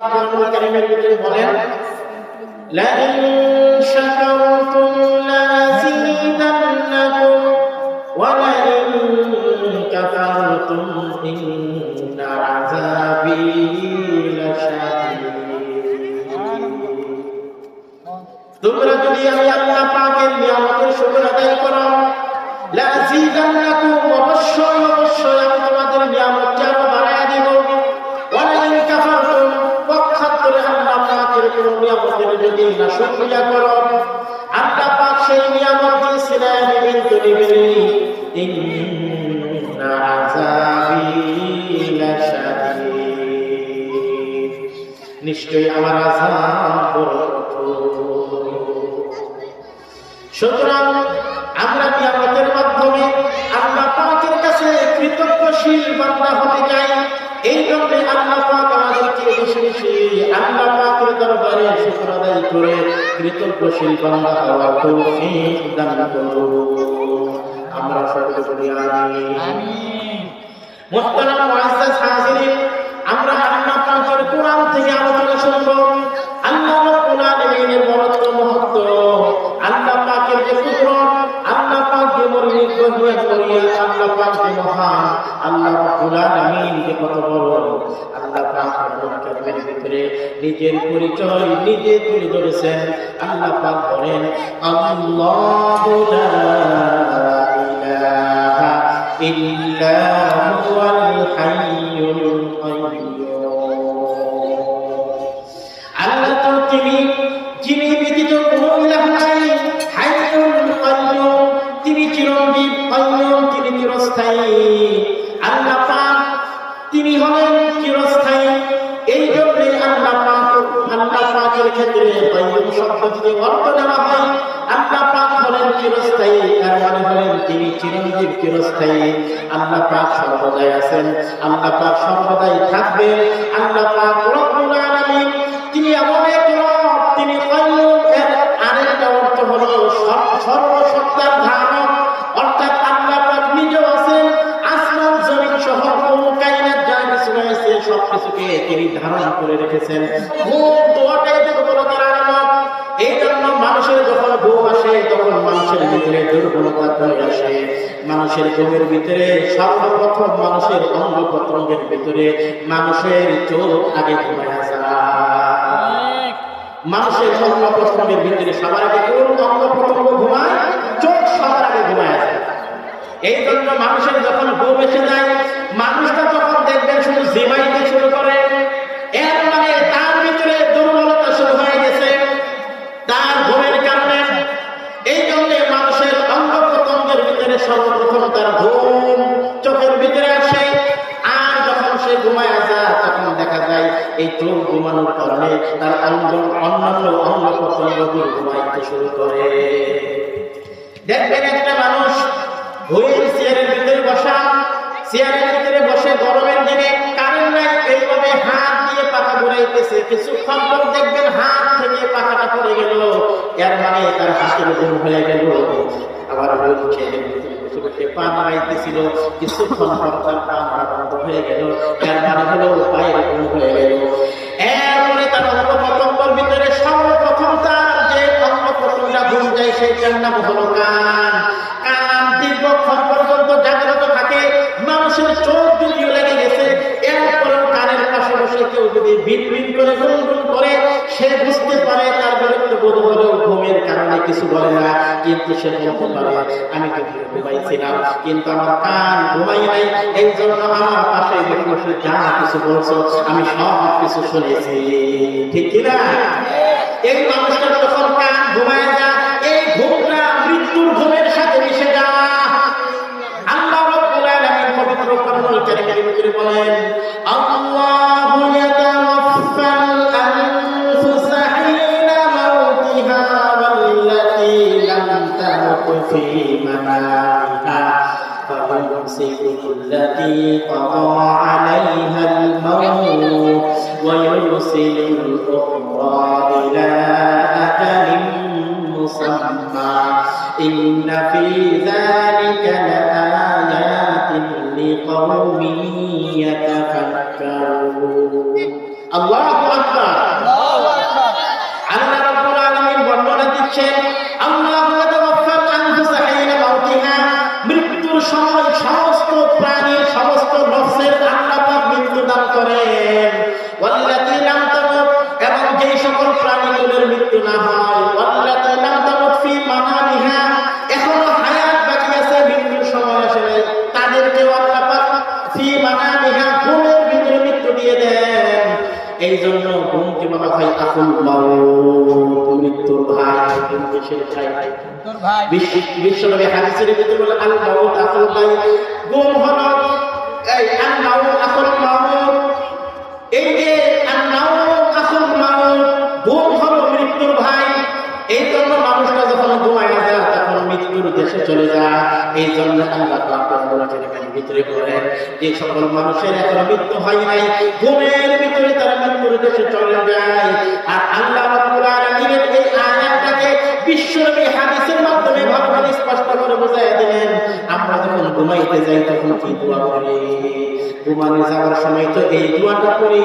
আল্লাহ কারীমের ভিতরে বলেন লা ইন শাকারতুম লাযীদান্নাকুম ওয়া লা ইন কাফারতুম ইন্না আযাবী লাশাদীদ। তোমরা যদি আমি আল্লাহ পাকের নিয়ামতের শুকর আদায় করো, লাযীদান্নাকুম অবশ্যই অবশ্যই আমি তোমাদের নিয়ামতকে আরো বাড়ায়া দিব। ওয়া লা ইন কাফারতুম পক্ষান্তরে আল্লাহ পাকের কোন নিয়ামতের যদি না শুকরিয়া করো, আল্লাহ পাক সেই নিয়ামত দিয়েছিলেন কিন্তু নিবেনি। ইন্না আযাবী লাশাদীদ, নিশ্চয়ই আমার আযাব বড় কঠোর। সুতরাং আমরা নিয়ামতের মাধ্যমে আল্লাহ পাকের কাছে কৃতজ্ঞশীল বান্দা হতে চাই। এই জন্য আল্লাহ পাক আমাদেরকে বেশি বেশি আল্লাহ পাকের দরবারে শুকর আদায় করে কৃতজ্ঞশীল বান্দা হওয়ার তৌফিক দান করুন। আমরা সকলে বলি আমিন। মুহতারাম মুআজ্জাজ হাজিরিন, আমরা আল্লাহ পাকের কোরআন থেকে আলোচনা শুনব। আল্লাহ রাব্বুল আলামিনের বড়ত্ব মহত্ব, আল্লাহ পাকের যে কুদরত, আল্লাহ পাক যে মরিয়া আল্লাহ পাক যে মহান, আল্লাহ রাব্বুল আলামিন যে কত বড়। আল্লাহ পাক কোরআনের ভিতরে নিজের পরিচয় নিজে তুলে ধরেছেন। আল্লাহ পাক বলেন আল্লাহু লা ইলাহা ইল্লা হুয়াল হাইয়ুল কাইয়্যুম। আল্লাহ তো তিনি যিনি ব্যতীত কোনো ইলাহ নাই, হাইয়ুল কাইয়্যুম, তিনি চিরঞ্জীব, কাইয়্যুম তিনি চিরস্থায়ী। আল্লাহ পাক তিনি হলেন চিরস্থায়ী। এই জন্য আল্লাহ পাকের ক্ষেত্রে কাইয়্যুম শব্দ যদি অর্থ নেওয়া হয়, আল্লাহ পাক হলেন চিরস্থায়ী, তার মানে হলেন তিনি চিরঞ্জীব, চিরস্থায়ী। আল্লাহ পাক সর্বদাই আছেন, আল্লাহ পাক সর্বদাই থাকবেন। আল্লাহ পাক রব্বুল আলামিন তিনি এমন এক রব, তিনি কাইয়্যুম। এর আরেকটা অর্থ হলো সর্বসত্তার ধারক, অর্থাৎ আল্লাহ পাক নিজেও আছেন। আসমান জমিন সহ কায়নাত যা কিছু রয়েছে সবকিছুকে তিনি ধারণ করে রেখেছেন। ঘুম দোয়াটাই দুর্বলতার আলামত। এই জন্য মানুষের যখন ঘুম আসে তখন মানুষের ভিতরে দুর্বলতা চলে আসে। মানুষের ঘুমের ভিতরে সর্বপ্রথম মানুষের অঙ্গ প্রত্যঙ্গের ভিতরে মানুষের চোখ আগে ঘুমায় যায়। মানুষের অঙ্গ প্রত্যঙ্গের ভিতরে সবার আগে কোন অঙ্গ প্রত্যঙ্গ ঘুমায়? চোখ সবার আগে ঘুমায় যায়। এই জন্য মানুষের যখন ঘুম এসে যায়, মানুষটা যখন দেখবেন শুধু জিমাইতে শুরু করে, এর মানে তার ভিতরে দুর্বলতা শুরু হয়ে গেছে তার ঘুমের কারণে। এই জন্য মানুষের অঙ্গ প্রত্যঙ্গের ভিতরে সর্বপ্রথম তার ঘুম চোখের ভিতরে আসে। আর যখন সে ঘুমায় যায় তখন দেখা যায় এই চোখ ঘুমানোর কারণে তার অন্যান্য অঙ্গ প্রত্যঙ্গ ঘুমাইতে শুরু করে। দেখবেন একটা মানুষ ঘুমের চেয়ারের ভিতরে বসা, চেয়ারের ভিতরে বসে গরমের দিনে কারেন্ট নাই, এইভাবে হাত দিয়ে পাখা ঘুরাইতেছে। কিছুক্ষণ পর দেখবেন হাত থেকে পাখাটা পড়ে গেল, এর মানে তার হাতের ঘুম হয়ে গেল। আবার চেয়ারের ভিতরে বসে বসে পা নাড়াইতেছিল, কিছুক্ষণ পর তার পা নাড়া বন্ধ হয়ে গেল, এর মানে হলো পায়ের ঘুম হয়ে গেল। এরপরে তার অঙ্গ প্রত্যঙ্গের ভিতরে সর্বপ্রথম তার যে অঙ্গ প্রত্যঙ্গটা ঘুম যায় সেইটার নাম হলো কান। কান দীর্ঘক্ষণ পর্যন্ত জাগ্রত থাকে। মানুষের চোখ যদিও লেগে গেছে, এরপরেও কানের পাশে বসে কেউ যদি বিড়বিড় করে গুনগুন করে, সে বুঝতে পারে তার বিরক্ত বোধ হলেও ঘুমের কারণে কিছু বলে না, কিন্তু সে বলতে পারে আমি তো ঘুমাইছিলাম কিন্তু আমার কান ঘুমাই নাই, এই জন্য আমার পাশে বসে যা কিছু বলছো আমি সব কিছু শুনেছি। ঠিক কিনা? এই মানুষটা যখন কান ঘুমায় যায়, এই ঘুমটা মৃত্যুর ঘুমের সাথে মিশে যায়। আল্লাহ রাব্বুল আলামিন পবিত্র কোরআনুল কারীমের ভিতরে বলেন আল্লাহু ইয়াতাওয়াফাল আনফুসা হিনা মাউতিহা ওয়াল্লাতী লাম তামুত ফী মানামিহা ফায়ুমসিকুল্লাতী ক্বাদা আলাইহাল মাউত ওয়া ইউরসিলুল উখরা ইলা আজালিন মুসাম্মা ইন্না ফী যালিকা লাআয়াতিন লিকাওমিন ইয়াতাফাক্কারুন। আল্লাহু আকবার। আকবার। আল্লাহ রাব্বুল আলামিন বর্ণনা দিচ্ছেন, আল্লাহু ইয়াতাওয়াফাল আনফুসা হিনা মাউতিহা, মৃত্যুর সময় সমস্ত প্রাণীর সমস্ত নফসের আল্লাহ পাক মৃত্যু দান করেন। ওয়াল্লাতী লাম তামুত, এবং যেই সকল প্রাণীগুলোর মৃত্যু না হয়, ওয়াল্লাতী লাম তামুত ফি মানামিহা, এখনো হায়াত বাকি আছে, মৃত্যুর সময় আসে নাই, তাদেরকে আল্লাহ পাক ফি মানামিহা, ঘুমের ভিতরে মৃত্যু দিয়ে দেন। এই জন্য ঘুমকে বলা হয় আকুল মাউত, মৃত্যুর ভাই, দেশের ভাই। বিশ্বনবী হাদিসের ভিতরে বলে আল মাউত আকুল ভাই, ঘুম হলো এই আল মাউত আকুল মাউত, এই যে আল মাউত আকুল মাউত, ঘুম হলো মৃত্যুর ভাই। এই জন্য মানুষটা যখন ঘুমায় যায় তখন মৃত্যুর দেশে চলে যায়। এই জন্য আল্লাহ পাক কোরআনের ভিতরে বলেন যে সকল মানুষের এখন মৃত্যু হয় নাই, ঘুমের ভিতরে তারা মৃত্যুর দেশে চলে যায়। আর আল্লাহ রাব্বুল আলামিনের এই আয়াতটাকে বিশ্বনবী হাদিসের মাধ্যমে ভালোভাবে স্পষ্ট করে বুঝাইয়া দিলেন। আমরা যখন ঘুমাইতে যাই তখন কি দোয়া করি? ঘুমানো যাওয়ার সময় তো এই দোয়াটা করি,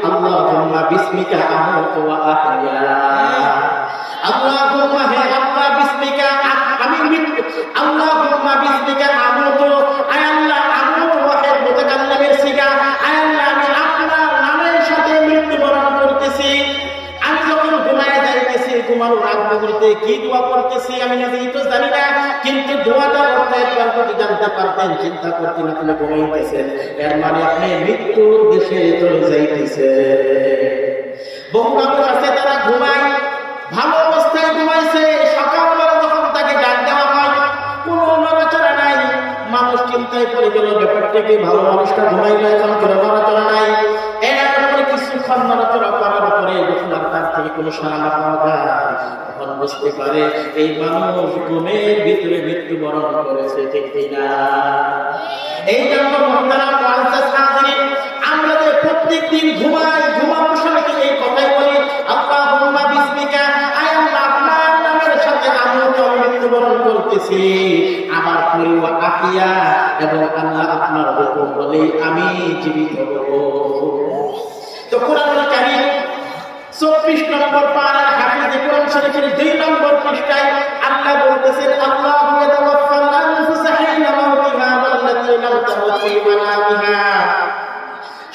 আল্লাহুম্মা বিসমিকা আমুতু ওয়া আহইয়া, আল্লাহুম্মা হে আল্লাহ বিসমিকা আমি মৃত্যু, আল্লাহুম্মা বিসমিকা আমুতু, আয় আল্লাহ আমুতু ওয়াহিদ মুতাকাল্লিমের সিগা, আয় আল্লাহ আমি আপনার নামের সাথে মৃত্যুবরণ করতেছি। আমি যখন ঘুমায় যাইতেছি, ঘুমানোর আগ মুহূর্তে কি দোয়া করতেছি আমি নিজেই তো জানি না, কিন্তু দোয়াটার অর্থ একবার যদি জানতে পারতেন, চিন্তা করতেন আপনি ঘুমাইতেছেন, এর মানে আপনি মৃত্যুর দেশে চলে যাইতেছেন। বহু মানুষ আছে তারা ঘুমায়, ভালো অবস্থায় ঘুমাইছে, সকালবেলা যখন তাকে ডাক দেওয়া হয় কোনো নড়াচড়া নাই, মানুষ চিন্তায় পড়ে গেল ব্যাপারটা কি, ভালো মানুষটা ঘুমাইলো এখন কোনো নড়াচড়া নাই। এরপরে কিছুক্ষণ নড়াচড়া করার পরে যখন তার থেকে কোনো সাড়া না পাওয়া যায় তখন বুঝতে পারে এই মানুষ ঘুমের ভিতরে মৃত্যুবরণ করেছে, ঠিক কিনা? এই জন্য মুহতারাম মুআজ্জাজ হাজিরিন, আমরা যে প্রত্যেকদিন ঘুমাই, ঘুমানোর সময় এই কথাই বলি আল্লাহুম্মা বিসমিকা, আয় আল্লাহ আপনার নামের সাথে আমি মৃত্যুবরণ করতেছি, আবার পড়ি ওয়া আহইয়া, এবং আল্লাহ আপনার হুকুম বলেই আমি জীবিত হব। তো কোরআনুল কারীম 24 নম্বর পারা হাফিজ কোরআন শরীফের 2 নম্বর পৃষ্ঠায় আল্লাহ বলতেছেন, আল্লাহু ইয়াতাওয়াফাল আনফুসা হিনা মাউতিহা ওয়াল্লাতী লাম তামুত ফি মানামিহা,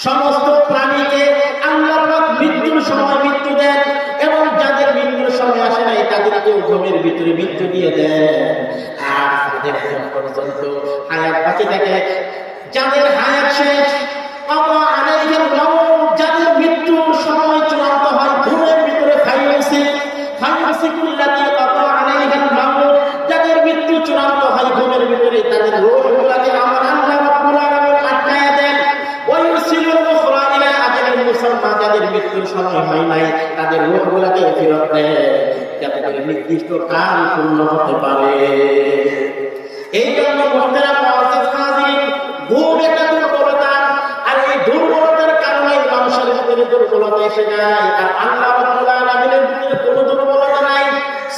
সমস্ত প্রাণীকে আল্লাহ পাক মৃত্যুর সময় মৃত্যু দেন, এবং যাদের মৃত্যুর সময় আসে নাই তাদেরকে ঘুমের ভিতরে মৃত্যু দিয়ে দেন। আর যাদের এখন পর্যন্ত হায়াত বাকি থাকে, যাদের হায়াত শেষ, আল্লাহ আলাইহিল মাউত, যাদের মৃত্যুর সময় চূড়ান্ত হয় ঘুমের ভিতরে ফায়ুসিকুল্লাতী কাতা আলাইহিল মাউত, যাদের মৃত্যু চূড়ান্ত হয় ঘুমের ভিতরে তাদের রূহগুলোকে আমার আল্লাহ রাব্বুল আলামিন আটকায়া দেন। ওয়ায়ুরসিলুল উখরা ইলা আজালিন মুসাম্মা, যাদের মৃত্যুর সময় হয় নাই তাদের রূহগুলোকে ফেরত দেন যাতে করে নির্দিষ্ট কাল পূর্ণ হতে পারে। এই জন্য মুহতারাম মুআজ্জাজ হাজিরিন, ঘুম একটা দুর্বলতা, আর এই দুর্বলতার কারণে মানুষের ভিতরে দুর্বলতা এসে যায়। আর আল্লাহ রাব্বুল আলামিনের ভিতরে কোনো দুর্বলতা নাই।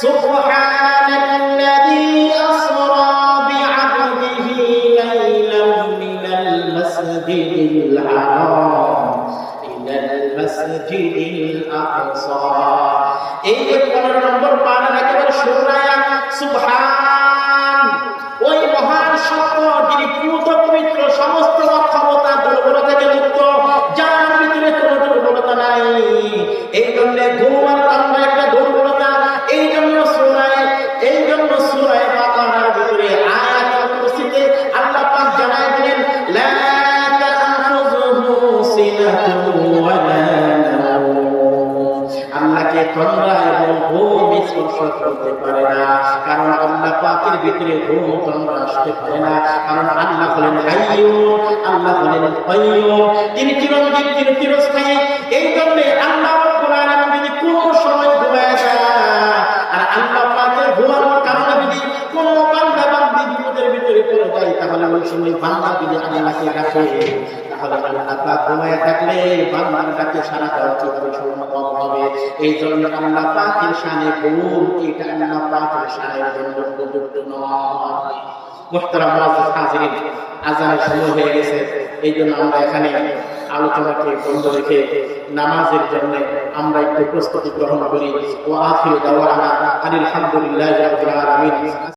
সুবহানাল্লাযী আসরা বিআবদিহি লাইলাম মিনাল মাসজিদিল হারাম ইলাল মাসজিদিল আকসা। এই যে 15 নম্বর পারা একেবারে শুরুরায়া সুবহান, ওই মহান শব্দ যিনি পূত পবিত্র, সমস্ত ক্ষমতা দুর্বলতাকে মুক্ত, যার ভিতরে কোনো দুর্বলতা নাই। এই জন্য ঘুম আর কান্না একটা দুর্বলতা। এই জন্য সূরা বাকারার ভিতরে আয়াতুল কুরসিতে আল্লাহ পাক জানায় দিলেন, লা তা'খুযুহু সিনাতুন ওয়া লা নাওম, আল্লাহকে তন্দ্রা এবং ঘুম স্পর্শ করতে পারে না, কারণ আল্লাহ পাকের ভিতরে ঘুম তন্দ্রা আসতে পারে না, কারণ আল্লাহ হলেন হাইয়ুন, আল্লাহ হলেন কাইয়ুম, তিনি চিরঞ্জীব, তিনি চিরস্থায়ী। এই জন্য আল্লাহ রাব্বুল আলামিন যদি কোনো সময় ঘুমায় যায়, আর আল্লাহ পাকের ঘুমানোর কারণে যদি কোনো বান্দা বান্দি বিপদের ভিতরে পড়ে যায়, তাহলে ওই সময় বান্দা যদি আল্লাহকে ডাকে, তাহলে আল্লাহ পাক ঘুমায় থাকলে বান্দার ডাকে সাড়া দেওয়া কিভাবে সম্ভব হবে? এই জন্য আল্লাহ পাকের শানে ঘুম, এটা আল্লাহ পাকের শানের জন্য উপযুক্ত নয়। মুহতারাম মুআজ্জাজ হাজিরিন, আযানের সময় হয়ে গেছে, এই জন্য আমরা এখানে আলোচনাকে বন্ধ রেখে নামাজের জন্য আমরা একটু প্রস্তুতি গ্রহণ করি। ওয়া আখিরু দাওয়ানা আলহামদুলিল্লাহি রাব্বিল আলামিন।